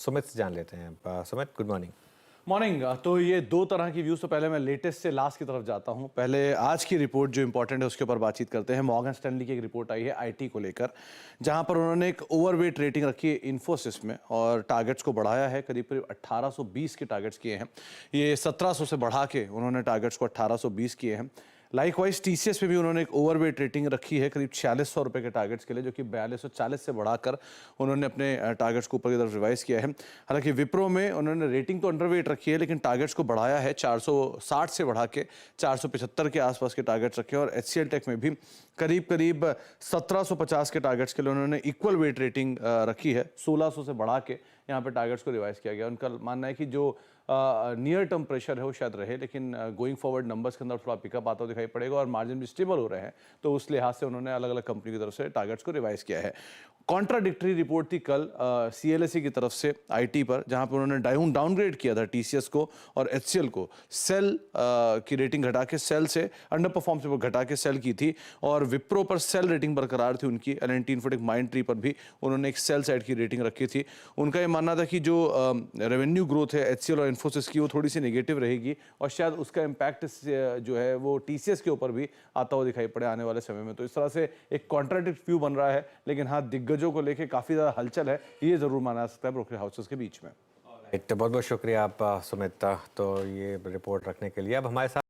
सुमित से जान लेते हैं। Sumit, good morning. मॉर्निंग। तो ये दो तरह की व्यूज़, तो पहले मैं लेटेस्ट से लास्ट की तरफ जाता हूं। पहले आज की रिपोर्ट जो इंपॉर्टेंट है उसके ऊपर बातचीत करते हैं। मॉर्गन स्टैनली की एक रिपोर्ट आई है आईटी को लेकर, जहां पर उन्होंने एक ओवरवेट रेटिंग रखी है इन्फोसिस में और टारगेट्स को बढ़ाया है। करीब करीब 1820 के टारगेट्स किए हैं। ये 1700 से बढ़ा के उन्होंने टारगेट्स को 1820 किए हैं। लाइकवाइज टीसीएस में भी उन्होंने एक ओवरवेट रेटिंग रखी है करीब 4600 रुपये के टारगेट्स के लिए, जो कि 4240 से बढ़ाकर उन्होंने अपने टारगेट्स को ऊपर की तरफ रिवाइज किया है। हालांकि विप्रो में उन्होंने रेटिंग तो अंडरवेट रखी है, लेकिन टारगेट्स को बढ़ाया है। 460 से बढ़ा के 475 के आसपास के टारगेट्स रखे हैं। और एचसीएल टेक में भी करीब करीब 1750 के टारगेट्स के लिए उन्होंने इक्वल वेट रेटिंग रखी है। 1600 से बढ़ा के यहाँ पे टारगेट्स को रिवाइज किया गया। उनका मानना है कि जो नियर टर्म प्रेशर है वो शायद रहे, लेकिन गोइंग फॉरवर्ड नंबर्स के अंदर थोड़ा पिकअप आता हुआ दिखाई पड़ेगा और मार्जिन भी स्टेबल हो रहे हैं। तो उस लिहाज से उन्होंने अलग अलग कंपनी की तरफ से टारगेट्स को रिवाइज किया है। कॉन्ट्राडिक्टरी रिपोर्ट थी कल सीएलएसई की तरफ से आईटी पर, जहां पर उन्होंने डाउनग्रेड किया था टीसीएस को और एचसीएल को। सेल की रेटिंग घटा के सेल से अंडर परफॉर्म से घटा के सेल की थी, और विप्रो पर सेल रेटिंग बरकरार थी उनकी। एल&टी इन्फोटेक, माइंडट्री पर भी उन्होंने एक सेल साइड की रेटिंग रखी थी। उनका ये मानना था कि जो रेवेन्यू ग्रोथ है एचसीएल और इन्फोसिस की, वो थोड़ी सी नेगेटिव रहेगी और शायद उसका इम्पैक्ट जो है वो टीसीएस के ऊपर भी आता हुआ दिखाई पड़े आने वाले समय में। तो इस तरह से एक कॉन्ट्राडिक्ट व्यू बन रहा है, लेकिन हाँ, दिग्गजों को लेकर काफी ज्यादा हलचल है, ये जरूर माना जा सकता है ब्रोकरेज हाउसेस के बीच में। बहुत बहुत शुक्रिया आप सुमित, तो ये रिपोर्ट रखने के लिए। अब हमारे साथ